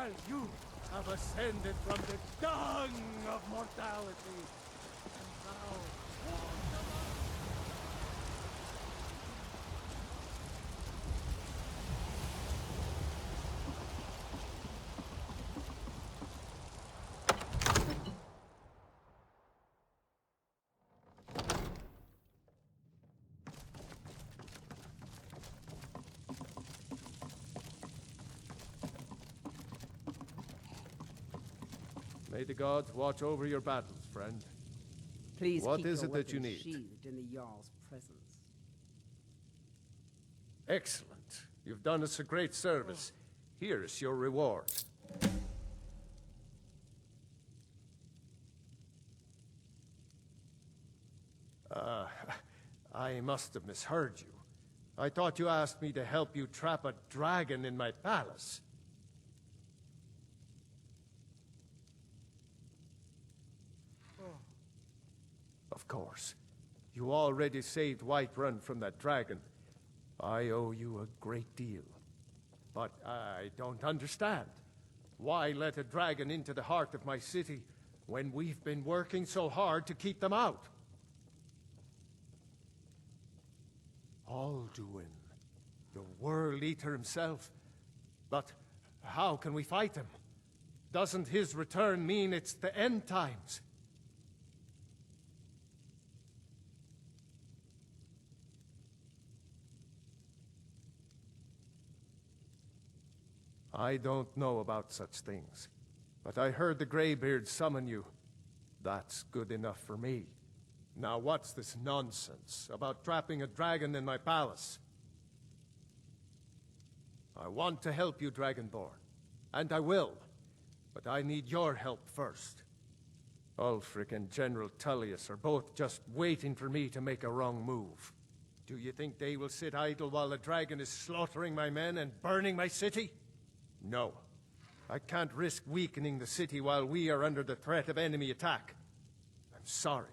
while you have ascended from the dung of mortality. And thou walk among May the gods watch over your battles, friend. Please What keep is your it that you weapons need? sheathed in the Jarl's presence. Excellent. You've done us a great service. Here is your reward. I must have misheard you. I thought you asked me to help you trap a dragon in my palace. Of course. You already saved Whiterun from that dragon. I owe you a great deal. But I don't understand. Why let a dragon into the heart of my city when we've been working so hard to keep them out? Alduin, the World Eater himself. But how can we fight him? Doesn't his return mean it's the end times? I don't know about such things, but I heard the Greybeard summon you. That's good enough for me. Now what's this nonsense about trapping a dragon in my palace? I want to help you, Dragonborn, and I will, but I need your help first. Ulfric and General Tullius are both just waiting for me to make a wrong move. Do you think they will sit idle while the dragon is slaughtering my men and burning my city? No. I can't risk weakening the city while we are under the threat of enemy attack. I'm sorry.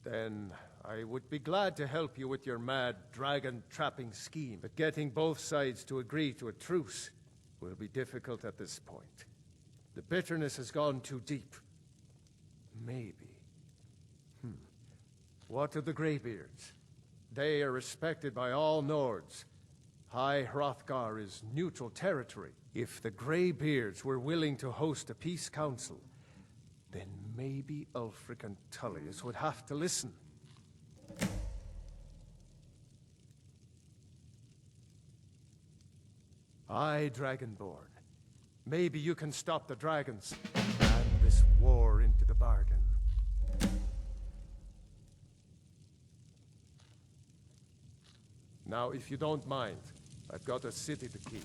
Then I would be glad to help you with your mad dragon-trapping scheme, but getting both sides to agree to a truce will be difficult at this point. The bitterness has gone too deep. Maybe. What of the Greybeards? They are respected by all Nords. High Hrothgar is neutral territory. If the Greybeards were willing to host a peace council, then maybe Ulfric and Tullius would have to listen. Aye, Dragonborn. Maybe you can stop the dragons and this war into the bargain. Now, if you don't mind, I've got a city to keep.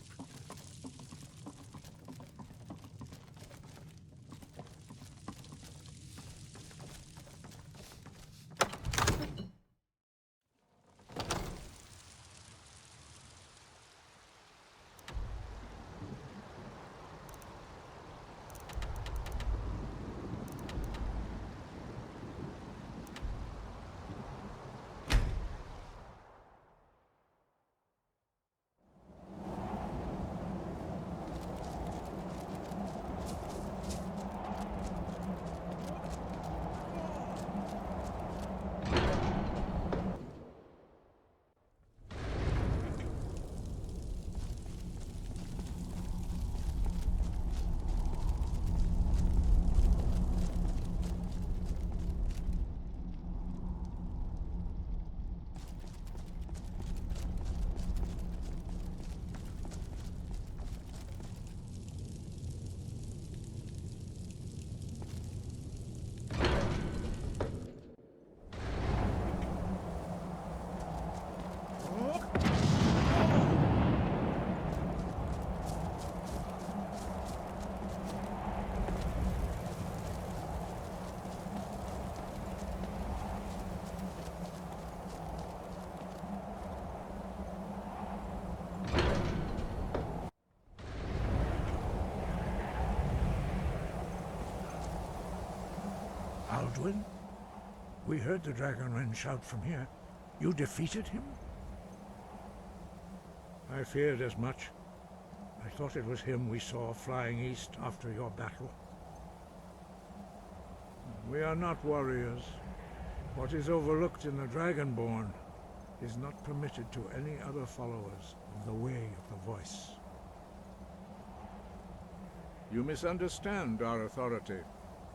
Alduin? We heard the Dragonren shout from here. You defeated him? Alduin? We heard the Dragonren shout from here. You defeated him? I feared as much. I thought it was him we saw flying east after your battle. We are not warriors. What is overlooked in the Dragonborn is not permitted to any other followers of the Way of the Voice. You misunderstand our authority.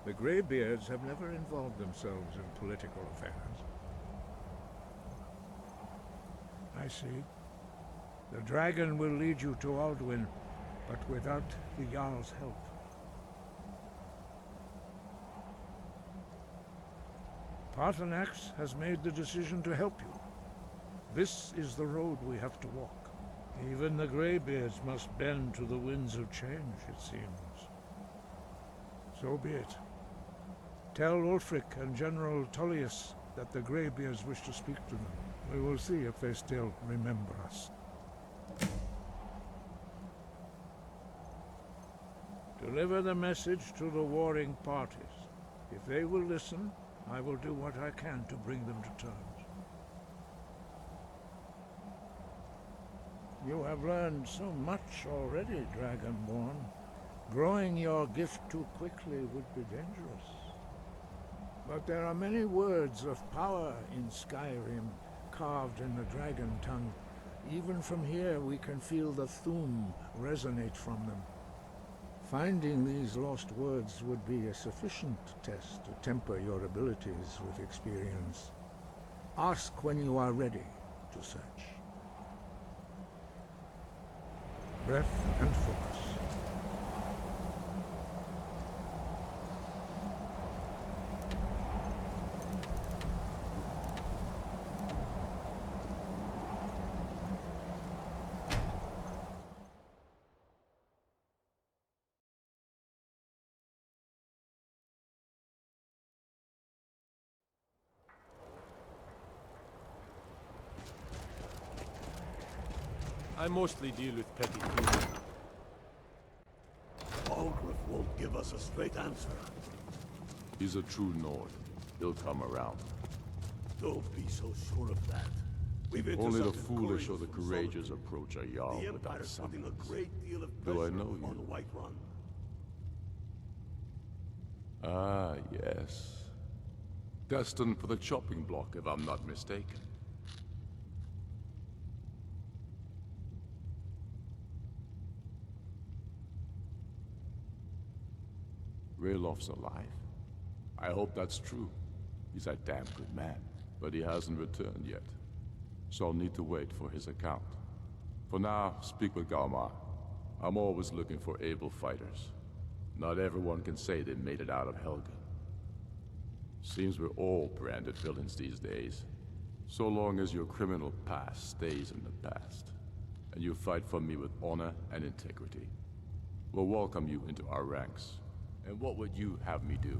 The Greybeards have never involved themselves in political affairs. I see. The dragon will lead you to Alduin, but without the Jarl's help. Paarthurnax has made the decision to help you. This is the road we have to walk. Even the Greybeards must bend to the winds of change, it seems. So be it. Tell Ulfric and General Tullius that the Greybeards wish to speak to them. We will see if they still remember us. Deliver the message to the warring parties. If they will listen, I will do what I can to bring them to terms. You have learned so much already, Dragonborn. Growing your gift too quickly would be dangerous. But there are many words of power in Skyrim, carved in the dragon tongue. Even from here we can feel the Thu'um resonate from them. Finding these lost words would be a sufficient test to temper your abilities with experience. Ask when you are ready to search. Breath and focus. I mostly deal with petty things. Aldrich won't give us a straight answer. He's a true Nord. He'll come around. Don't be so sure of that. We've Only the intercepted foolish or couriers the from courageous Solomon. approach a Jarl The without Empire's putting a summons. great deal of Do I pressure know on you? the Whiterun. Ah, yes. Destined for the chopping block, if I'm not mistaken. Raylof's alive. I hope that's true. He's a damn good man, but he hasn't returned yet. So I'll need to wait for his account. For now, speak with Galmar. I'm always looking for able fighters. Not everyone can say they made it out of Helgen. Seems we're all branded villains these days. So long as your criminal past stays in the past, and you fight for me with honor and integrity, we'll welcome you into our ranks. And what would you have me do?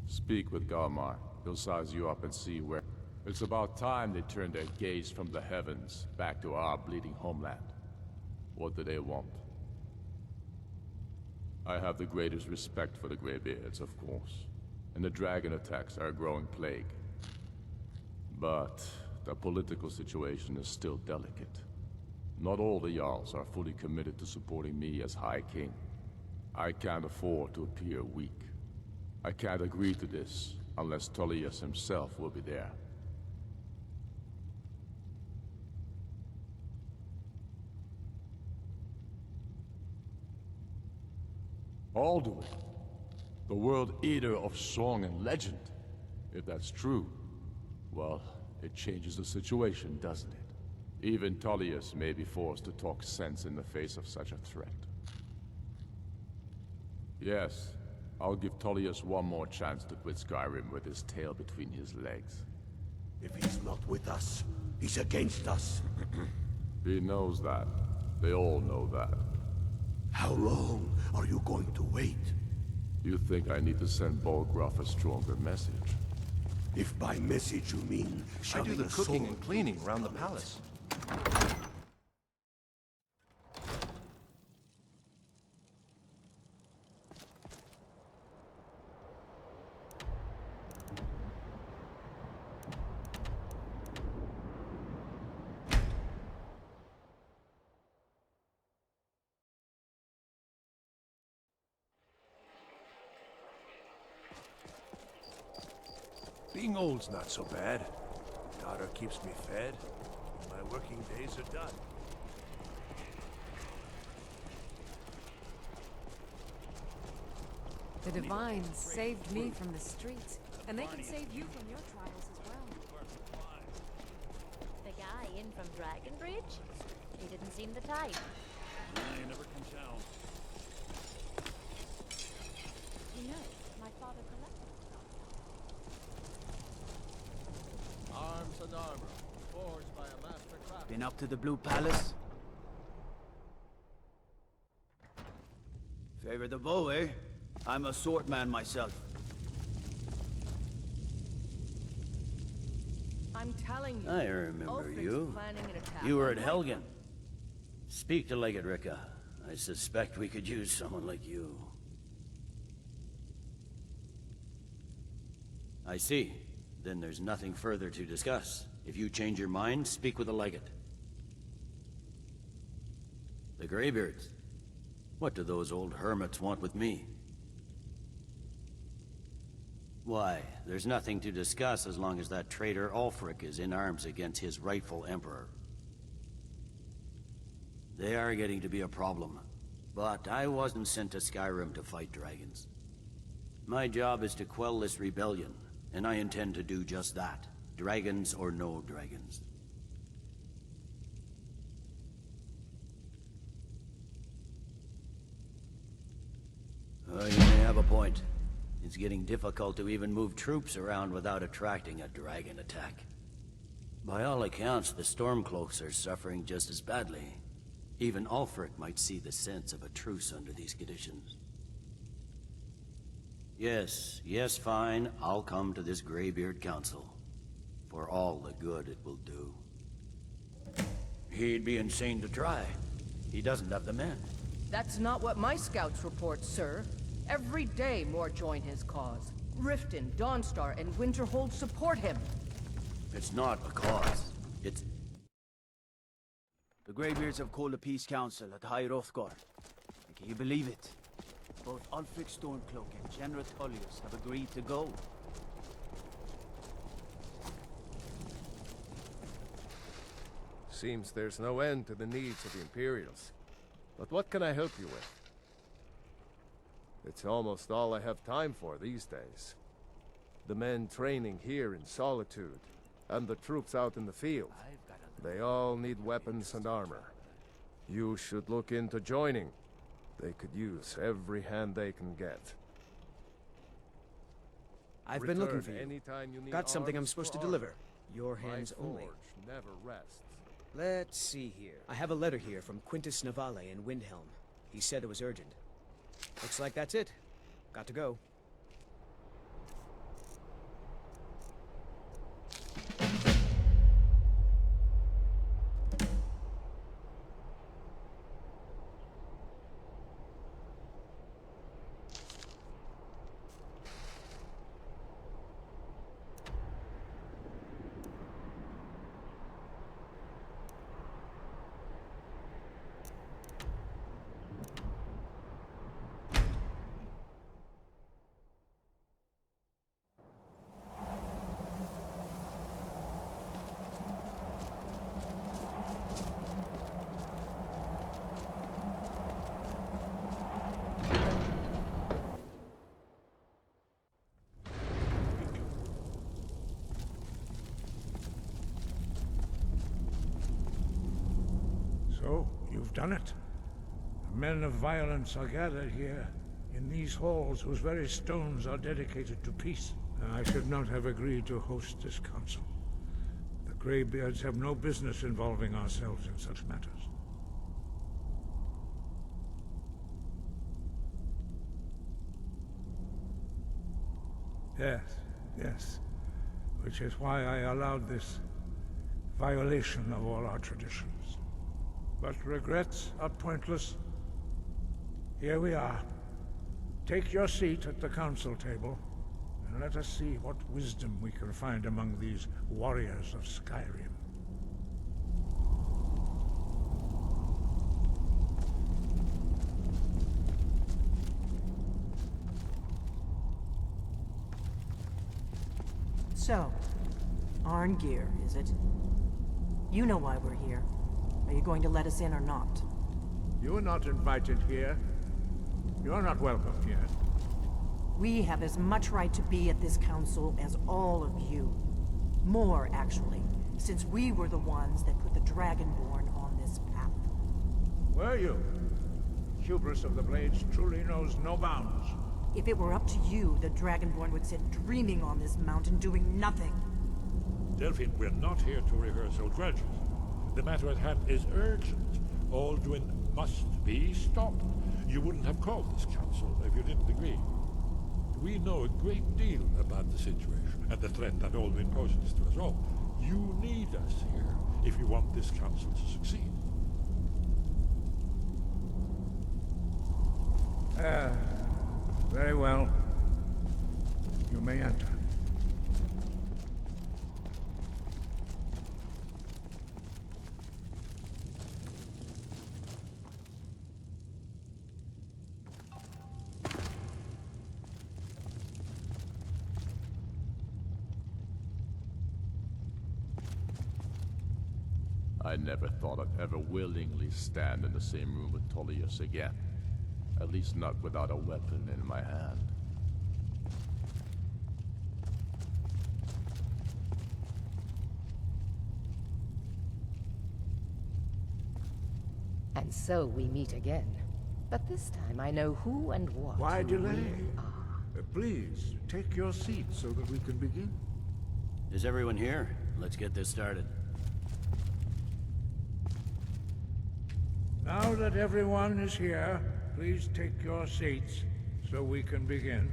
Speak with Galmar. He'll size you up and see where... It's about time they turned their gaze from the heavens back to our bleeding homeland. What do they want? I have the greatest respect for the Greybeards, of course. And the dragon attacks are a growing plague. But the political situation is still delicate. Not all the Jarls are fully committed to supporting me as High King. I can't afford to appear weak. I can't agree to this unless Tullius himself will be there. Alduin, the World Eater of song and legend. If that's true, well, it changes the situation, doesn't it? Even Tullius may be forced to talk sense in the face of such a threat. Yes, I'll give Tullius one more chance to quit Skyrim with his tail between his legs. If he's not with us, he's against us. He knows that. They all know that. How long are you going to wait? You think I need to send Bolgraf a stronger message? If by message you mean I do shoving the a cooking sword and cleaning through around the stomachs. palace. Being old's not so bad. Daughter keeps me fed. My working days are done. The Divines saved me from the streets, and they can save you from your trials as well. The guy in from Dragonbridge? He didn't seem the type. You never can tell. You know, my father collected stuff. Arms and armor, forged by a master craftsman. Been up to the Blue Palace? Favor the bow, eh? I'm a swordman myself. I'm telling you. I remember Ulfric's you. planning an attack You were on at my- Helgen. Speak to Legate Ricka. I suspect we could use someone like you. I see. Then there's nothing further to discuss. If you change your mind, speak with the Legate. The Greybeards. What do those old hermits want with me? Why, there's nothing to discuss as long as that traitor Ulfric is in arms against his rightful emperor. They are getting to be a problem. But I wasn't sent to Skyrim to fight dragons. My job is to quell this rebellion, and I intend to do just that. Dragons or no dragons. You may have a point. It's getting difficult to even move troops around without attracting a dragon attack. By all accounts, the Stormcloaks are suffering just as badly. Even Ulfric might see the sense of a truce under these conditions. Yes, fine. I'll come to this Greybeard Council. For all the good it will do. He'd be insane to try. He doesn't have the men. That's not what my scouts report, sir. Every day more join his cause. Riften, Dawnstar, and Winterhold support him. It's not a cause. It's... The Greybeards have called a peace council at High Hrothgar. And can you believe it? Both Ulfric Stormcloak and General Tullius have agreed to go. Seems there's no end to the needs of the Imperials. But what can I help you with? It's almost all I have time for these days. The men training here in Solitude, and the troops out in the field. They all need weapons and armor. You should look into joining. They could use every hand they can get. I've been looking for you. Anytime you need Got something I'm arms supposed to for deliver. armor. Your My hands only. forge never rests. Let's see here. I have a letter here from Quintus Navale in Windhelm. He said it was urgent. Looks like that's it. Got to go. So, you've done it. The men of violence are gathered here, in these halls whose very stones are dedicated to peace. I should not have agreed to host this council. The Greybeards have no business involving ourselves in such matters. Yes. Which is why I allowed this violation of all our traditions. But regrets are pointless. Here we are. Take your seat at the council table, and let us see what wisdom we can find among these warriors of Skyrim. So, Arngeir, is it? You know why we're here. Are you going to let us in or not? You're not invited here. You're not welcome here. We have as much right to be at this council as all of you. More, actually, since we were the ones that put the Dragonborn on this path. Were you? Hubris of the Blades truly knows no bounds. If it were up to you, the Dragonborn would sit dreaming on this mountain doing nothing. Delphine, we're not here to rehearse old grudges. The matter at hand is urgent. Alduin must be stopped. You wouldn't have called this council if you didn't agree. We know a great deal about the situation and the threat that Alduin poses to us all. You need us here if you want this council to succeed. Very well. You may enter. I never thought I'd ever willingly stand in the same room with Tullius again. At least not without a weapon in my hand. And so we meet again. But this time I know who and what. Why you delay? really are. Please, take your seat so that we can begin. Is everyone here? Let's get this started. Now that everyone is here, please take your seats so we can begin.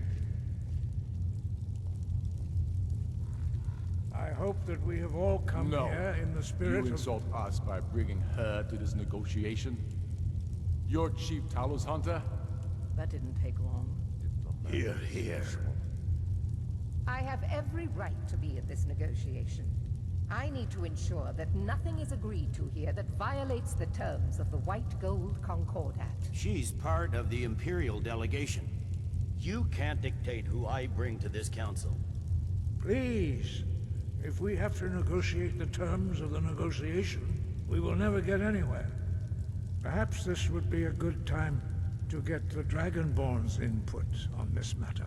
I hope that we have all come here in the spirit of... You insult us by bringing her to this negotiation? You're Chief Talos Hunter? That didn't take long. Here, here. I have every right to be at this negotiation. I need to ensure that nothing is agreed to here that violates the terms of the White Gold Concordat. She's part of the Imperial delegation. You can't dictate who I bring to this council. Please, if we have to negotiate the terms of the negotiation, we will never get anywhere. Perhaps this would be a good time to get the Dragonborn's input on this matter.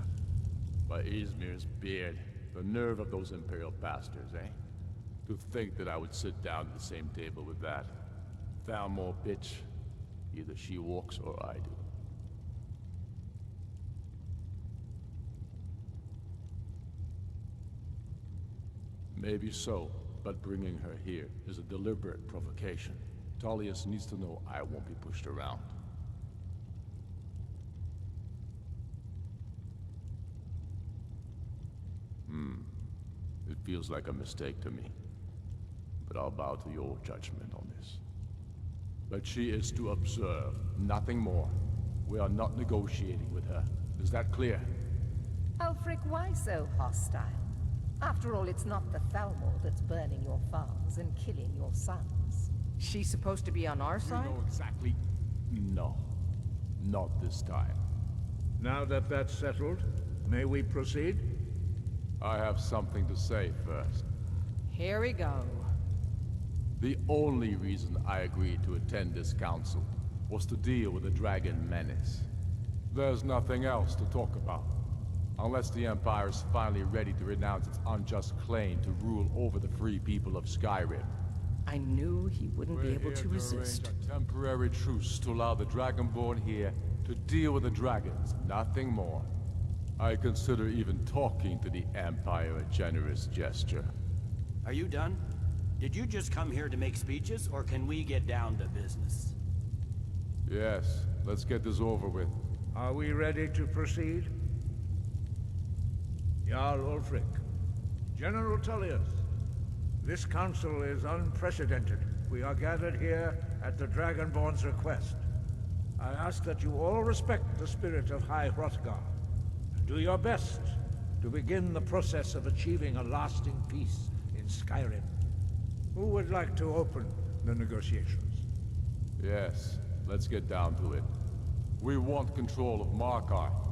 By Izmir's beard, the nerve of those Imperial bastards, eh? To think that I would sit down at the same table with that. Thalmor bitch. Either she walks or I do. Maybe so, but bringing her here is a deliberate provocation. Tullius needs to know I won't be pushed around. It feels like a mistake to me. But I'll bow to your judgment on this. But she is to observe, nothing more. We are not negotiating with her. Is that clear? Ulfric, why so hostile? After all, it's not the Thalmor that's burning your farms and killing your sons. She's supposed to be on our side? You know exactly... No. Not this time. Now that that's settled, may we proceed? I have something to say first. Here we go. The only reason I agreed to attend this council was to deal with the Dragon Menace. There's nothing else to talk about. Unless the Empire is finally ready to renounce its unjust claim to rule over the free people of Skyrim. I knew he wouldn't be able to resist. We're here to arrange a temporary truce to allow the Dragonborn here to deal with the dragons, nothing more. I consider even talking to the Empire a generous gesture. Are you done? Did you just come here to make speeches, or can we get down to business? Yes, let's get this over with. Are we ready to proceed? Jarl Ulfric, General Tullius, this council is unprecedented. We are gathered here at the Dragonborn's request. I ask that you all respect the spirit of High Hrothgar, and do your best to begin the process of achieving a lasting peace in Skyrim. Who would like to open the negotiations? Yes, let's get down to it. We want control of Markarth.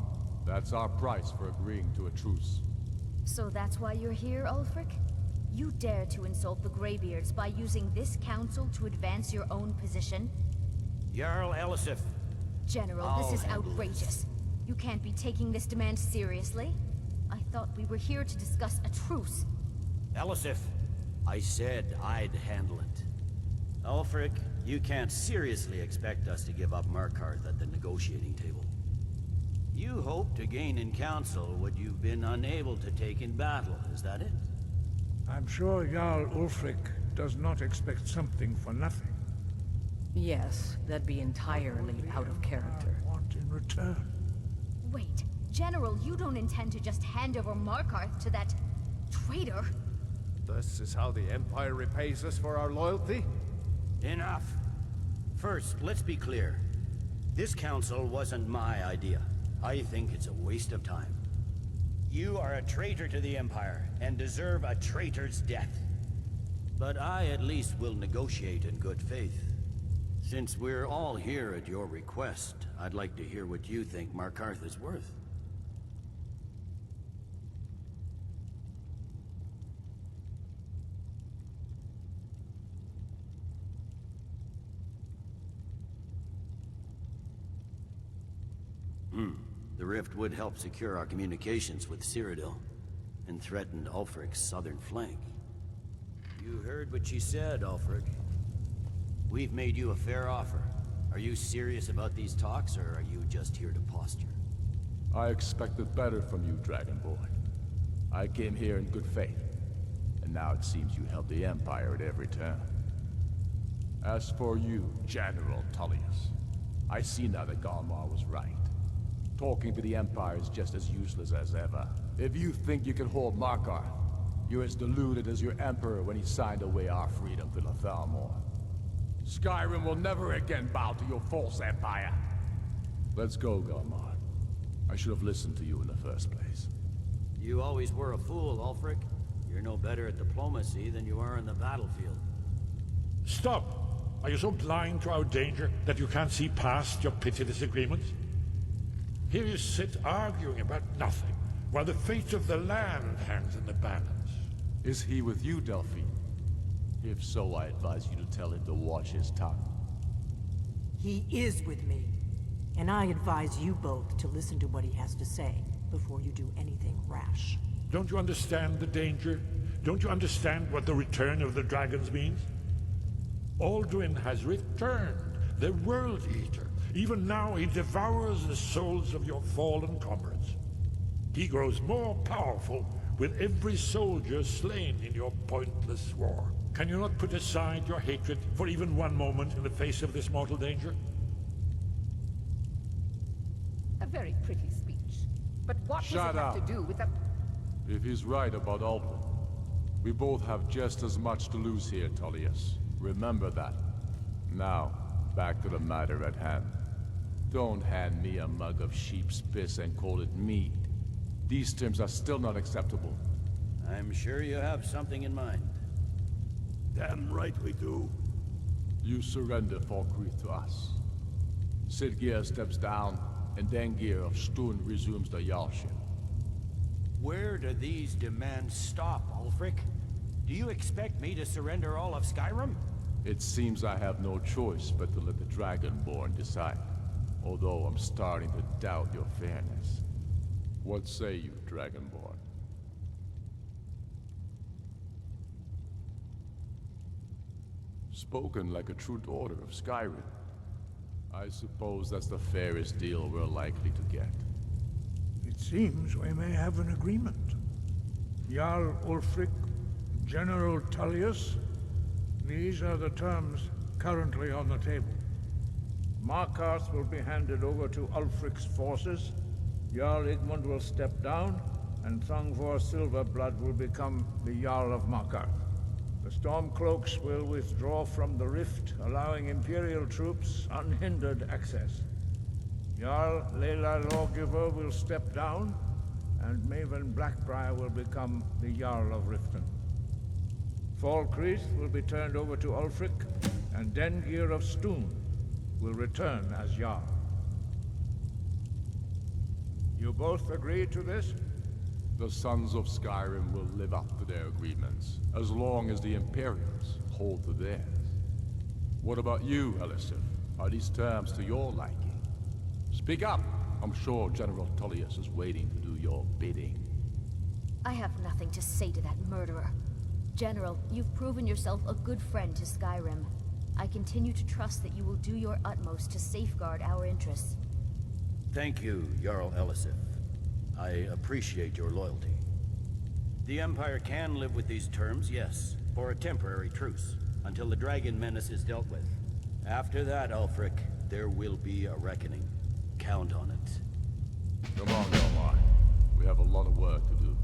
That's our price for agreeing to a truce. So that's why you're here, Ulfric? You dare to insult the Greybeards by using this council to advance your own position? Jarl Elisif. General, this is outrageous. You can't be taking this demand seriously. I thought we were here to discuss a truce. Elisif, I said I'd handle it. Ulfric, you can't seriously expect us to give up Markarth at the negotiating table. You hope to gain in council what you've been unable to take in battle, is that it? I'm sure Jarl Ulfric does not expect something for nothing. Yes, that'd be entirely out of character. What in return? Wait, General, you don't intend to just hand over Markarth to that traitor? This is how the Empire repays us for our loyalty? Enough. First, let's be clear. This council wasn't my idea. I think it's a waste of time. You are a traitor to the Empire, and deserve a traitor's death. But I at least will negotiate in good faith. Since we're all here at your request, I'd like to hear what you think Markarth is worth. The rift would help secure our communications with Cyrodiil, and threatened Ulfric's southern flank. You heard what she said, Ulfric. We've made you a fair offer. Are you serious about these talks, or are you just here to posture? I expected better from you, Dragonborn. I came here in good faith, and now it seems you help the Empire at every turn. As for you, General Tullius, I see now that Galmar was right. Talking to the Empire is just as useless as ever. If you think you can hold Markarth, you're as deluded as your Emperor when he signed away our freedom to Thalmor. Skyrim will never again bow to your false empire. Let's go, Galmar. I should have listened to you in the first place. You always were a fool, Ulfric. You're no better at diplomacy than you are in the battlefield. Stop! Are you so blind to our danger that you can't see past your petty disagreements? Here you sit arguing about nothing, while the fate of the land hangs in the balance. Is he with you, Delphine? If so, I advise you to tell him to watch his tongue. He is with me. And I advise you both to listen to what he has to say before you do anything rash. Don't you understand the danger? Don't you understand what the return of the dragons means? Alduin has returned, the World Eater. Even now he devours the souls of your fallen comrades. He grows more powerful with every soldier slain in your pointless war. Can you not put aside your hatred for even one moment in the face of this mortal danger? A very pretty speech. But what does Shut it have up. to do with the... If he's right about Alduin, we both have just as much to lose here, Tullius. Remember that. Now, back to the matter at hand. Don't hand me a mug of sheep's piss and call it mead. These terms are still not acceptable. I'm sure you have something in mind. Damn right we do. You surrender Falkreath to us. Sidgeir steps down, and Dengir of Stun resumes the Jarlship. Where do these demands stop, Ulfric? Do you expect me to surrender all of Skyrim? It seems I have no choice but to let the Dragonborn decide. Although I'm starting to doubt your fairness. What say you, Dragonborn? Spoken like a true daughter of Skyrim. I suppose that's the fairest deal we're likely to get. It seems we may have an agreement. Jarl Ulfric, General Tullius, these are the terms currently on the table. Markarth will be handed over to Ulfric's forces, Jarl Igmund will step down, and Thongvor Silverblood will become the Jarl of Markarth. The Stormcloaks will withdraw from the rift, allowing Imperial troops unhindered access. Jarl Leila Lawgiver will step down, and Maven Blackbriar will become the Jarl of Riften. Falkreath will be turned over to Ulfric, and Dengir of Stun will return as Jarl. You both agree to this? The sons of Skyrim will live up to their agreements, as long as the Imperials hold to theirs. What about you, Elisif? Are these terms to your liking? Speak up! I'm sure General Tullius is waiting to do your bidding. I have nothing to say to that murderer. General, you've proven yourself a good friend to Skyrim. I continue to trust that you will do your utmost to safeguard our interests. Thank you, Jarl Elisif. I appreciate your loyalty. The Empire can live with these terms, yes, for a temporary truce, until the dragon menace is dealt with. After that, Ulfric, there will be a reckoning. Count on it. Come on, Omar. We have a lot of work to do.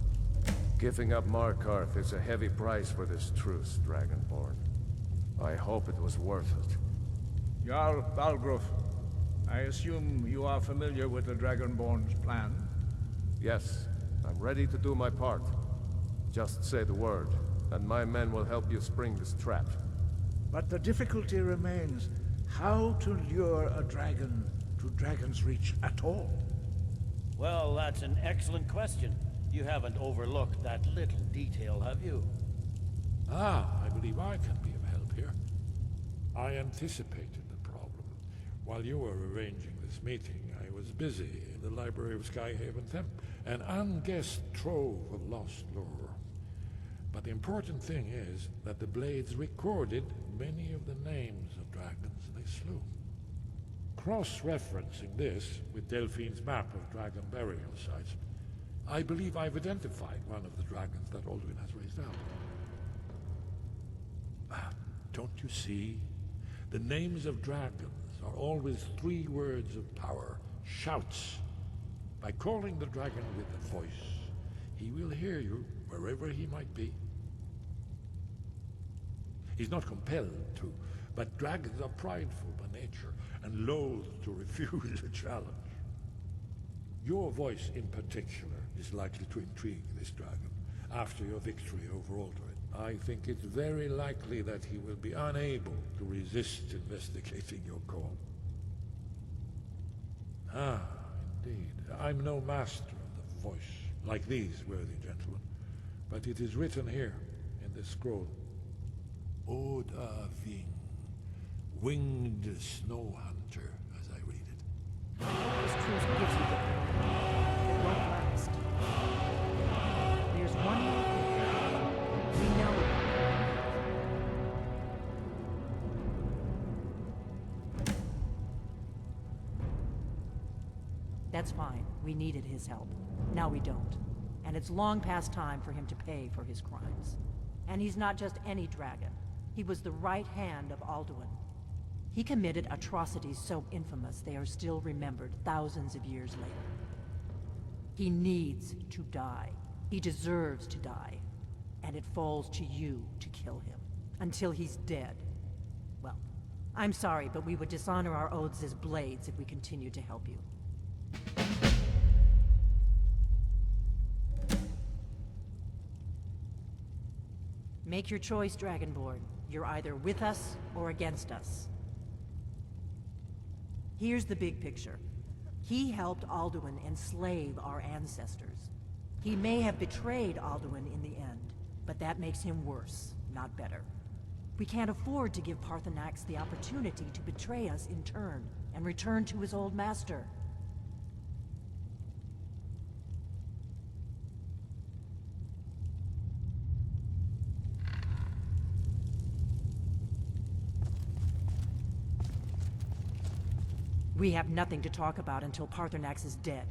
Giving up Markarth is a heavy price for this truce, Dragonborn. I hope it was worth it. Jarl Balgruf, I assume you are familiar with the Dragonborn's plan? Yes, I'm ready to do my part. Just say the word, and my men will help you spring this trap. But the difficulty remains how to lure a dragon to Dragon's Reach at all. Well, that's an excellent question. You haven't overlooked that little detail, have you? Ah, I believe I can be of help here. I anticipated the problem. While you were arranging this meeting, I was busy in the library of Skyhaven Temple, an unguessed trove of lost lore. But the important thing is that the Blades recorded many of the names of dragons they slew. Cross-referencing this with Delphine's map of dragon burial sites, I believe I've identified one of the dragons that Alduin has raised out. Don't you see? The names of dragons are always 3 words of power, shouts. By calling the dragon with a voice, he will hear you wherever he might be. He's not compelled to, but dragons are prideful by nature and loath to refuse a challenge. Your voice in particular is likely to intrigue this dragon after your victory over Alduin. I think it's very likely that he will be unable to resist investigating your call. Ah, indeed. I'm no master of the voice, like these worthy gentlemen, but it is written here in this scroll. Oda Ving, winged snow hunter, as I read it. This truce gives you the it won't last. There's one more thing. We know it. That's fine. We needed his help. Now we don't. And it's long past time for him to pay for his crimes. And he's not just any dragon. He was the right hand of Alduin. He committed atrocities so infamous they are still remembered thousands of years later. He needs to die. He deserves to die. And it falls to you to kill him. Until he's dead. Well, I'm sorry, but we would dishonor our oaths as blades if we continued to help you. Make your choice, Dragonborn. You're either with us or against us. Here's the big picture. He helped Alduin enslave our ancestors. He may have betrayed Alduin in the end, but that makes him worse, not better. We can't afford to give Parthenax the opportunity to betray us in turn and return to his old master. We have nothing to talk about until Parthenax is dead.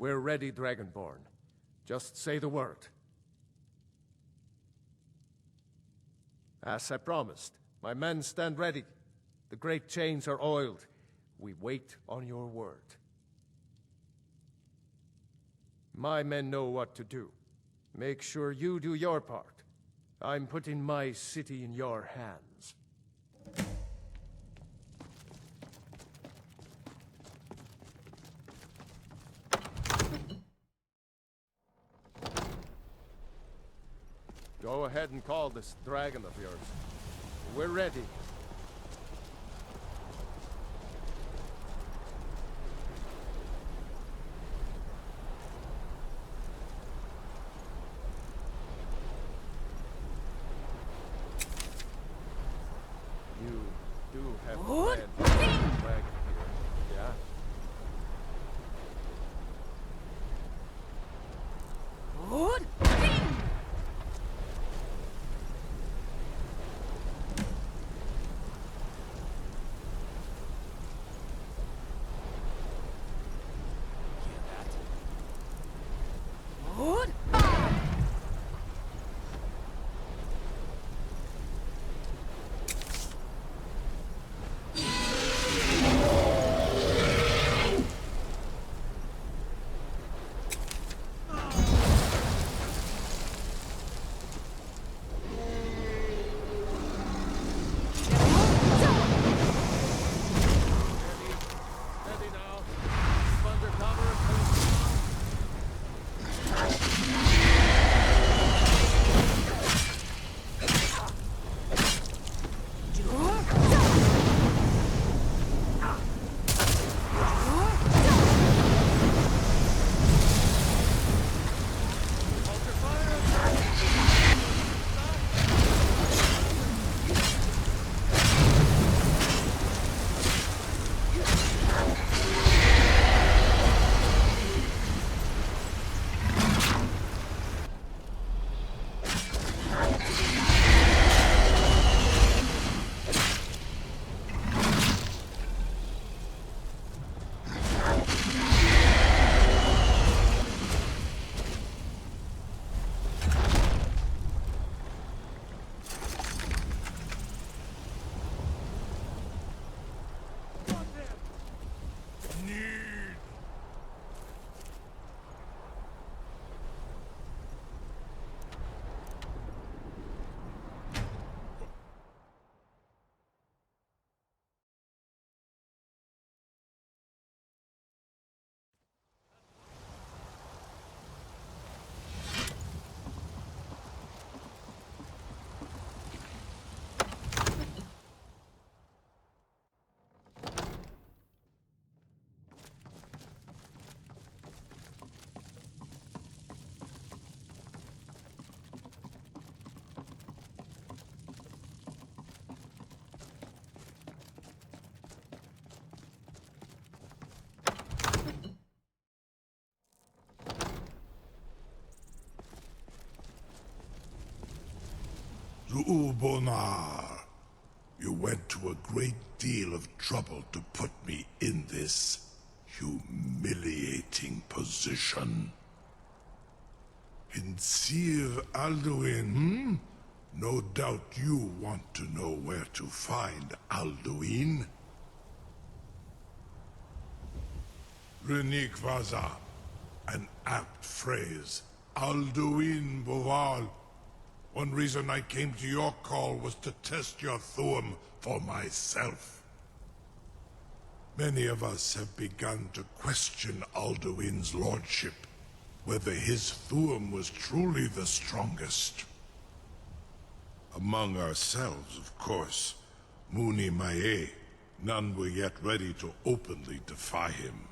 We're ready, Dragonborn. Just say the word. As I promised, my men stand ready. The great chains are oiled. We wait on your word. My men know what to do. Make sure you do your part. I'm putting my city in your hands. Go ahead and call this dragon of yours. We're ready. You do have a plan for the dragon here, yeah? Zuubonar, you went to a great deal of trouble to put me in this humiliating position. Hinsir Alduin, No doubt you want to know where to find Alduin. Renik Vaza, an apt phrase. Alduin Boval. One reason I came to your call was to test your Thuum for myself. Many of us have begun to question Alduin's lordship, whether his Thuum was truly the strongest. Among ourselves, of course, Muni Mae, none were yet ready to openly defy him.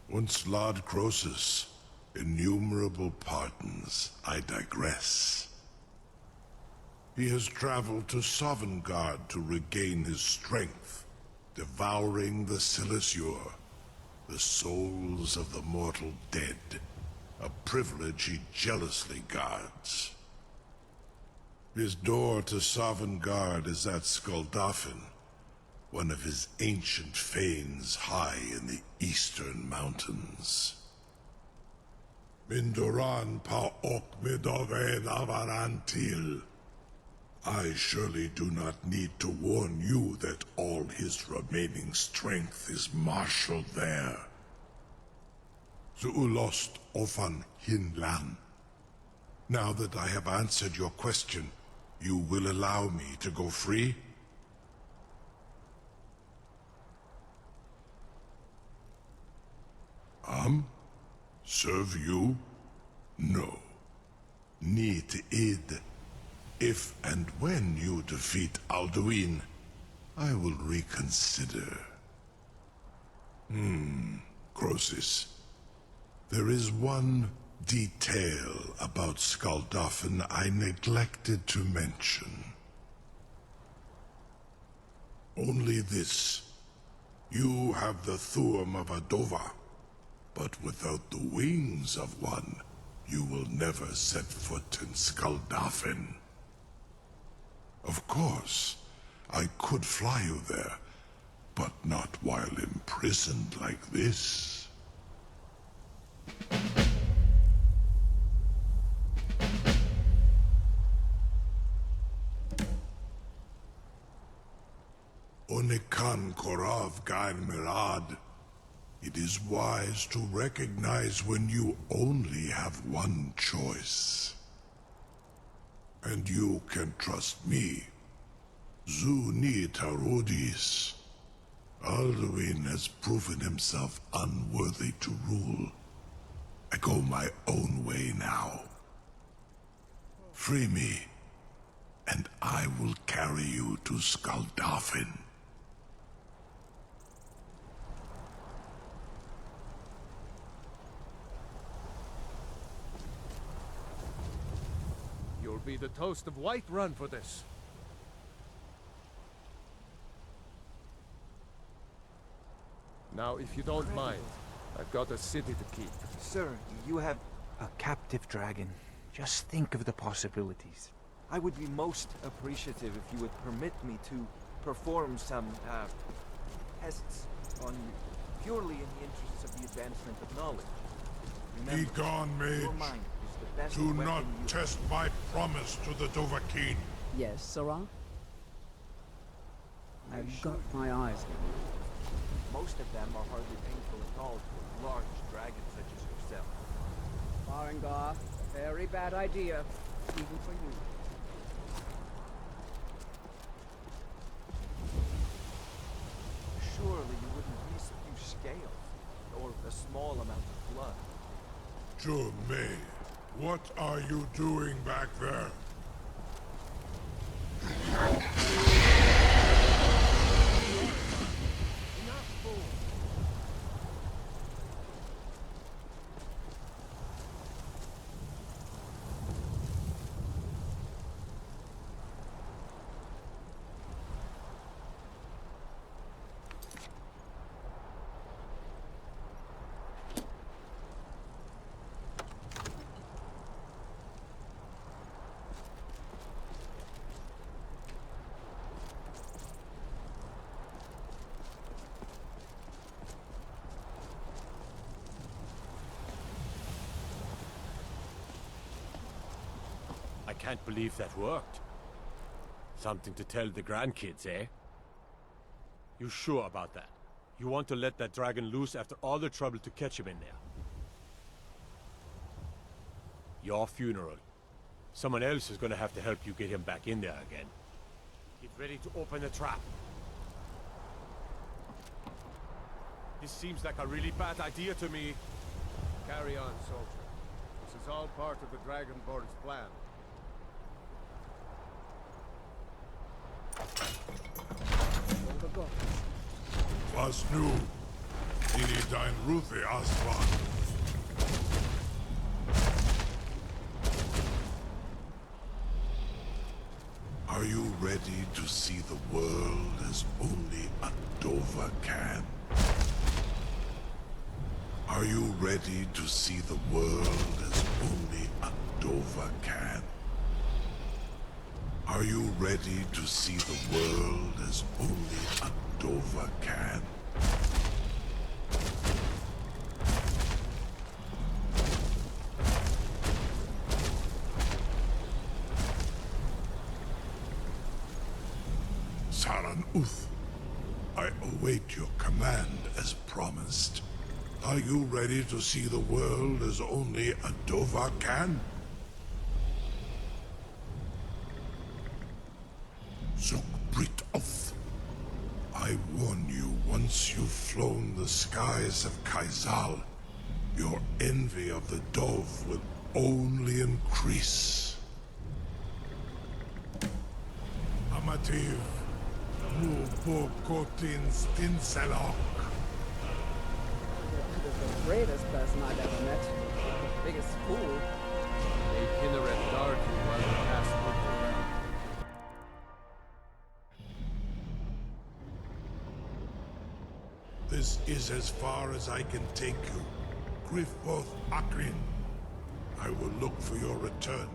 Once Lord Croesus, innumerable pardons, I digress. He has traveled to Sovngarde to regain his strength, devouring the Silesure, the souls of the mortal dead, a privilege he jealously guards. His door to Sovngarde is at Skuldafn, one of his ancient fanes high in the eastern mountains. Mindoran pa ok midoven avarantil. I surely do not need to warn you that all his remaining strength is marshaled there. Zuulost ofan hinlan. Now that I have answered your question, you will allow me to go free? Serve you? No. Need id. If and when you defeat Alduin, I will reconsider. Croesus. There is one detail about Skaldafen I neglected to mention. Only this. You have the Thuum of a Dova, but without the wings of one, you will never set foot in Skaldafen. Of course, I could fly you there, but not while imprisoned like this. Onikan Korav Gain Mirad. It is wise to recognize when you only have one choice. And you can trust me. Zuni Tarudis. Alduin has proven himself unworthy to rule. I go my own way now. Free me, and I will carry you to Skaldafen. You'll be the toast of Whiterun for this. Now, if you don't mind, I've got a city to keep. Sir, you have a captive dragon. Just think of the possibilities. I would be most appreciative if you would permit me to perform some, tests on you, purely in the interests of the advancement of knowledge. Remember, Be gone, your mage. mind is the best Do weapon not you test my promise to the Dovahkiin. Yes, Sarah? I've got my eyes on you. Most of them are hardly painful at all to a large dragon such as yourself. Farengar, very bad idea, even for you. Surely you wouldn't miss a few scales, or a small amount of blood. Jumei, what are you doing back there? I can't believe that worked. Something to tell the grandkids, eh? You sure about that? You want to let that dragon loose after all the trouble to catch him in there? Your funeral. Someone else is gonna have to help you get him back in there again. Get ready to open the trap. This seems like a really bad idea to me. Carry on, soldier. This is all part of the Dragonborn's plan. Was nu, Dini dein Ruthi Aswan. Are you ready to see the world as only a Dova can? Are you ready to see the world as only a Dova can? Are you ready to see the world as only a Dovahkiin. Saran Uth, I await your command as promised. Are you ready to see the world as only a Dovahkiin? Zukbrit Uth, I warn you, once you've flown the skies of Kaizal, your envy of the Dove will only increase. Amativ, Mubokotin Stinselok. The greatest person I've ever met. The biggest fool. A Kinneret Dark while the past winter. This is as far as I can take you. Griffboth Akrin. I will look for your return.